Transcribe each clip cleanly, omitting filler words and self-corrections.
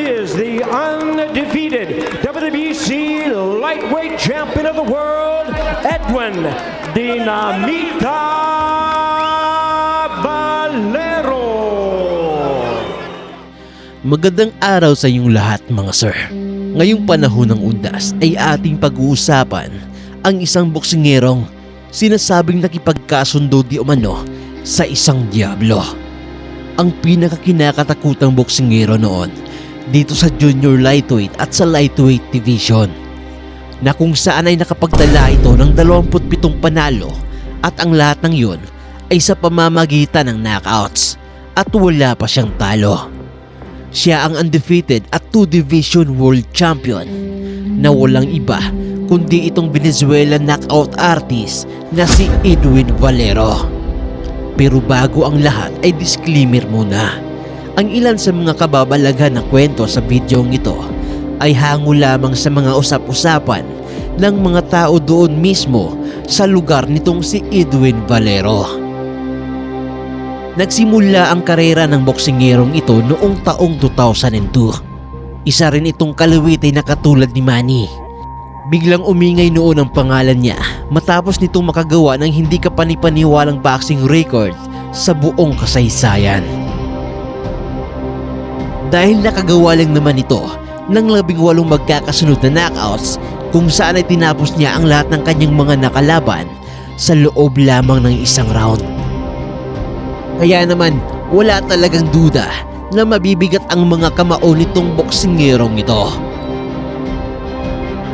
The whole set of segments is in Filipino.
is the undefeated WBC lightweight champion of the world, Edwin Dinamita Valero. Magandang araw sa inyong lahat mga sir. Ngayong panahon ng undas ay ating pag-uusapan ang isang boksingerong sinasabing nakipagkasundo di umano sa isang diablo. Ang pinakakinakatakutang boksingero noon dito sa junior lightweight at sa lightweight division, na kung saan ay nakapagtala ito ng 27 panalo at ang lahat ng yun ay sa pamamagitan ng knockouts at wala pa siyang talo. Siya ang undefeated at 2-division world champion na walang iba kundi itong Venezuelan knockout artist na si Edwin Valero. Pero bago ang lahat ay disclaimer muna. Ang ilan sa mga kababalaghan na kwento sa videong ito ay hango lamang sa mga usap-usapan ng mga tao doon mismo sa lugar nitong si Edwin Valero. Nagsimula ang karera ng boksingerong ito noong taong 2002. Isa rin itong kalawitin na katulad ni Manny. Biglang umingay noon ang pangalan niya matapos nitong makagawa ng hindi kapanipaniwalang boxing record sa buong kasaysayan. Dahil nakagawa lang naman ito ng 18 magkakasunod na knockouts kung saan ay tinapos niya ang lahat ng kanyang mga nakalaban sa loob lamang ng isang round. Kaya naman wala talagang duda na mabibigat ang mga kamao nitong boksingerong ito.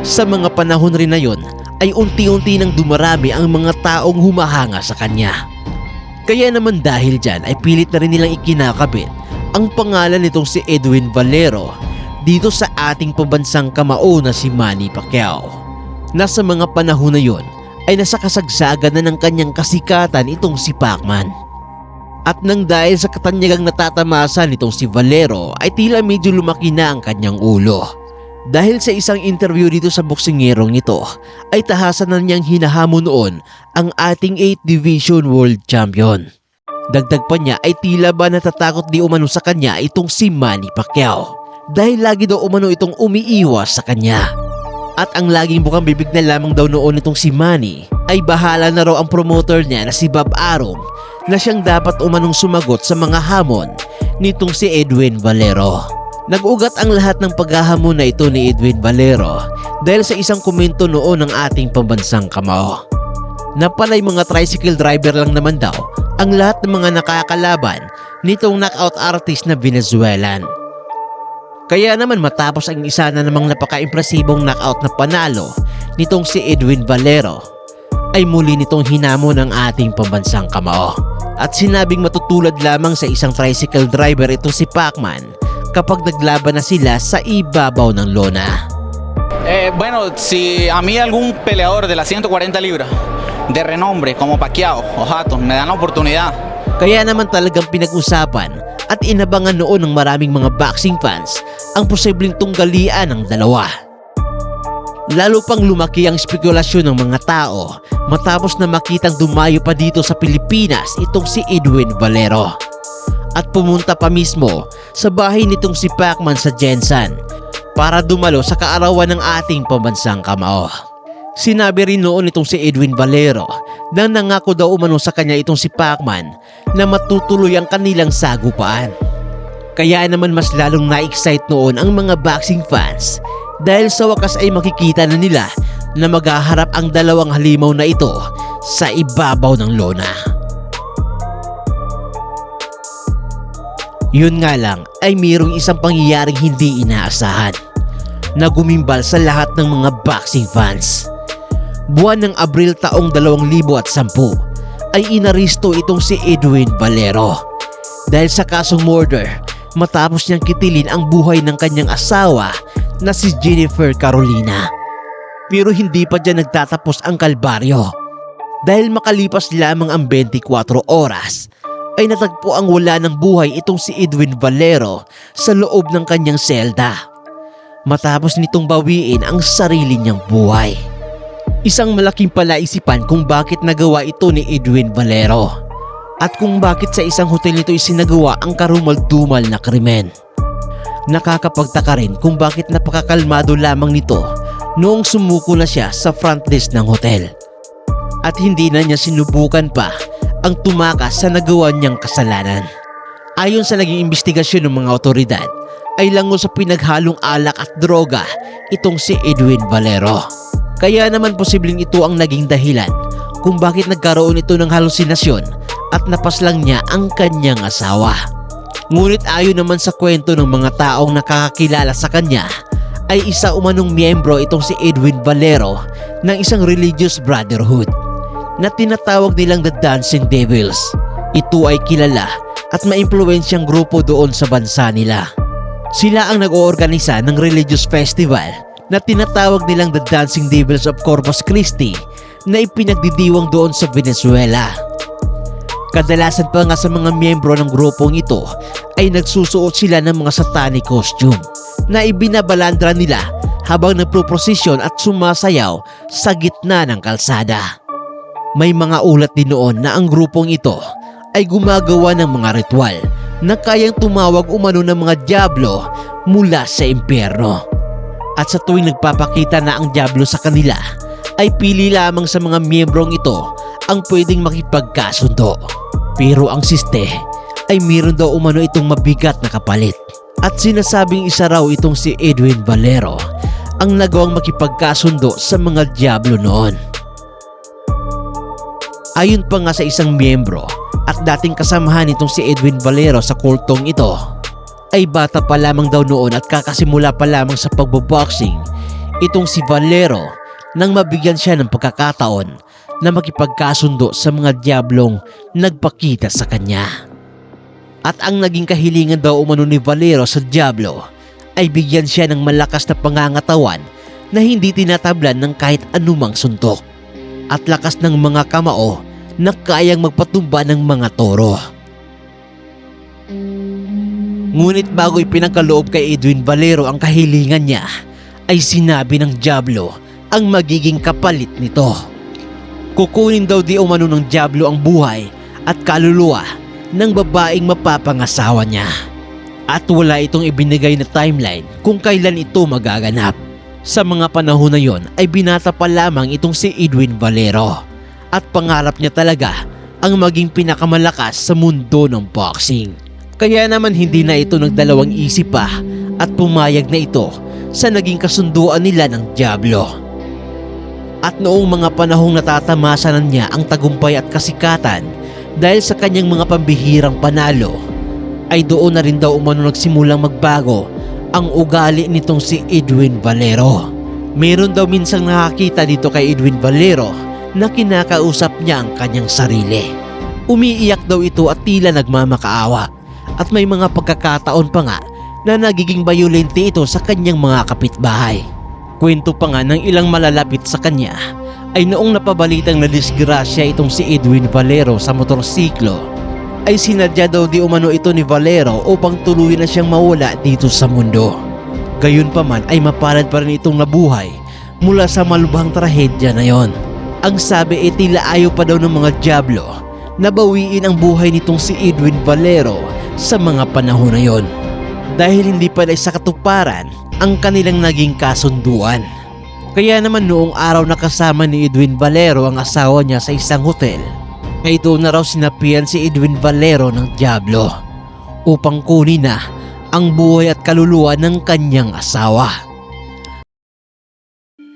Sa mga panahon rin na yon ay unti-unti nang dumarami ang mga taong humahanga sa kanya. Kaya naman dahil dyan ay pilit na rin nilang ikinakabit ang pangalan nitong si Edwin Valero dito sa ating pambansang kamao na si Manny Pacquiao. Nasa mga panahon na yon ay nasa kasagsagan na ng kanyang kasikatan itong si Pacman. At nang dahil sa katanyagang natatamasa nitong si Valero ay tila medyo lumaki na ang kanyang ulo. Dahil sa isang interview dito sa boksingerong ito ay tahasan na niyang hinahamon noon ang ating 8th Division World Champion. Dagdag pa niya ay tila ba natatakot di umano sa kanya itong si Manny Pacquiao dahil lagi daw umano itong umiiwas sa kanya. At ang laging bukang bibig na lamang daw noon itong si Manny ay bahala na raw ang promoter niya na si Bob Arum na siyang dapat umanong sumagot sa mga hamon nitong si Edwin Valero. Nag-ugat ang lahat ng paghahamon na ito ni Edwin Valero dahil sa isang komento noon ng ating pambansang kamao na pala'y mga tricycle driver lang naman daw ang lahat ng mga nakakalaban nitong knockout artist na Venezuelan. Kaya naman matapos ang isa na namang napaka-impresibong knockout na panalo nitong si Edwin Valero ay muli nitong hinamon ng ating pambansang kamao. At sinabing matutulad lamang sa isang tricycle driver ito si Pacman kapag naglaban na sila sa ibabaw ng lona. Bueno, si a mí algún peleador de las 140 libras de renombre como Pacquiao o Hatton me dan la oportunidad. Kaya naman talagang pinag-usapan at inabangan noon ng maraming mga boxing fans ang posibleng tunggalian ng dalawa. Lalo pang lumaki ang spekulasyon ng mga tao matapos na makitang dumayo pa dito sa Pilipinas itong si Edwin Valero. At pumunta pa mismo sa bahay nitong si Pacman sa Jensen para dumalo sa kaarawan ng ating pambansang kamao. Sinabi rin noon itong si Edwin Valero na nangako daw umano sa kanya itong si Pacman na matutuloy ang kanilang sagupaan. Kaya naman mas lalong na-excite noon ang mga boxing fans dahil sa wakas ay makikita na nila na maghaharap ang dalawang halimaw na ito sa ibabaw ng lona. Yun nga lang ay mayroong isang pangyayaring hindi inaasahan na gumimbal sa lahat ng mga boxing fans. Buwan ng Abril taong 2010 ay inaristo itong si Edwin Valero dahil sa kasong murder matapos niyang kitilin ang buhay ng kanyang asawa na si Jennifer Carolina. Pero hindi pa dyan nagtatapos ang kalbaryo dahil makalipas lamang ang 24 oras ay natagpo ang wala ng buhay itong si Edwin Valero sa loob ng kanyang selda matapos nitong bawiin ang sarili niyang buhay. Isang malaking palaisipan kung bakit nagawa ito ni Edwin Valero at kung bakit sa isang hotel nito isinagawa ang karumal-dumal na krimen. Nakakapagtaka rin kung bakit napakakalmado lamang nito noong sumuko na siya sa front desk ng hotel. At hindi na niya sinubukan pa ang tumakas sa nagawa niyang kasalanan. Ayon sa naging investigasyon ng mga otoridad, ay lango sa pinaghalong alak at droga itong si Edwin Valero. Kaya naman posibleng ito ang naging dahilan kung bakit nagkaroon ito ng halusinasyon at napaslang niya ang kanyang asawa. Ngunit ayon naman sa kwento ng mga taong nakakakilala sa kanya, ay isa umanong miyembro itong si Edwin Valero ng isang religious brotherhood na tinatawag nilang The Dancing Devils. Ito ay kilala at maimpluwensyang grupo doon sa bansa nila. Sila ang nag-oorganisa ng religious festival na tinatawag nilang The Dancing Devils of Corpus Christi na ipinagdidiwang doon sa Venezuela. Kadalasan pa nga sa mga miyembro ng grupong ito ay nagsusuot sila ng mga satanic costume na ibinabalandra nila habang nagproprosesyon at sumasayaw sa gitna ng kalsada. May mga ulat din noon na ang grupong ito ay gumagawa ng mga ritual na kayang tumawag umano ng mga dyablo mula sa impyerno. At sa tuwing nagpapakita na ang dyablo sa kanila, ay pili lamang sa mga miyembrong ito ang pwedeng makipagkasundo. Pero ang siste ay mayroon daw umano itong mabigat na kapalit. At sinasabing isa raw itong si Edwin Valero ang nagawang makipagkasundo sa mga dyablo noon. Ayon pa nga sa isang miyembro at dating kasamahan nitong si Edwin Valero sa kultong ito, ay bata pa lamang daw noon at kakasimula pa lamang sa pagboboxing itong si Valero nang mabigyan siya ng pagkakataon na makipagkasundo sa mga diablong nagpakita sa kanya. At ang naging kahilingan daw umano ni Valero sa diablo ay bigyan siya ng malakas na pangangatawan na hindi tinatablan ng kahit anumang suntok at lakas ng mga kamao na kayang magpatumba ng mga toro. Ngunit bago ipinagkaloob kay Edwin Valero ang kahilingan niya, ay sinabi ng diablo ang magiging kapalit nito. Kukunin daw di umano ng diablo ang buhay at kaluluwa ng babaeng mapapangasawa niya. At wala itong ibinigay na timeline kung kailan ito magaganap. Sa mga panahon na yon ay binata pa lamang itong si Edwin Valero at pangarap niya talaga ang maging pinakamalakas sa mundo ng boxing. Kaya naman hindi na ito nagdalawang isip pa at pumayag na ito sa naging kasunduan nila ng diablo. At noong mga panahong natatamasa na niya ang tagumpay at kasikatan dahil sa kanyang mga pambihirang panalo, ay doon na rin daw umano nagsimulang magbago ang ugali nitong si Edwin Valero. Meron daw minsang nakakita dito kay Edwin Valero na kinakausap niya ang kanyang sarili. Umiiyak daw ito at tila nagmamakaawa at may mga pagkakataon pa nga na nagiging bayolente ito sa kanyang mga kapitbahay. Kwento pa nga ng ilang malalapit sa kanya ay noong napabalitang nadisgrasya itong si Edwin Valero sa motorsiklo, ay sinadya daw di umano ito ni Valero upang tuluyan na siyang mawala dito sa mundo. Gayunpaman ay mapalad pa rin itong nabuhay mula sa malubhang trahedya na yon. Ang sabi ay tila ayaw pa daw ng mga diablo na bawiin ang buhay nitong si Edwin Valero sa mga panahon na yon, dahil hindi pa sa katuparan ang kanilang naging kasunduan. Kaya naman noong araw na kasama ni Edwin Valero ang asawa niya sa isang hotel, ay doon na raw sinapian si Edwin Valero ng diablo upang kunin na ang buhay at kaluluwa ng kanyang asawa.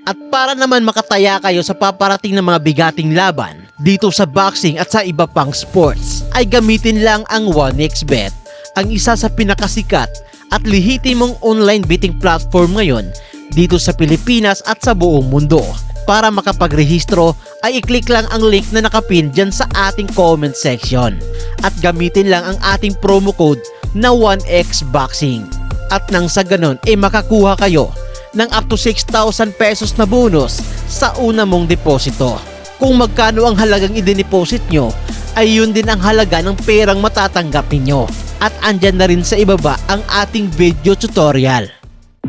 At para naman makataya kayo sa paparating na mga bigating laban dito sa boxing at sa iba pang sports, ay gamitin lang ang 1xBet, ang isa sa pinakasikat at lehitimong online betting platform ngayon dito sa Pilipinas at sa buong mundo. Para makapagrehistro ay i-click lang ang link na nakapin dyan sa ating comment section at gamitin lang ang ating promo code na 1xboxing. At nang sa ganon ay makakuha kayo ng up to 6,000 pesos na bonus sa una mong deposito. Kung magkano ang halagang i-deposit nyo, ay yun din ang halaga ng perang matatanggap ninyo. At andyan na rin sa ibaba ang ating video tutorial.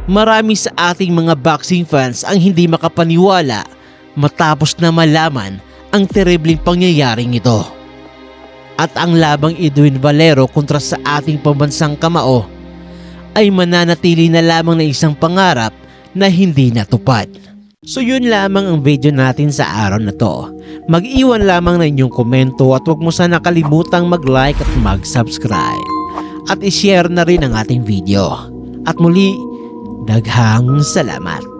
Marami sa ating mga boxing fans ang hindi makapaniwala matapos na malaman ang terribleng pangyayaring ito. At ang labang Edwin Valero kontra sa ating pambansang kamao ay mananatili na lamang na isang pangarap na hindi natupad. So yun lamang ang video natin sa araw na to. Mag-iwan lamang ng inyong komento at huwag mo sana kalimutang mag-like at mag-subscribe. At i-share na rin ang ating video. At muli, daghang salamat.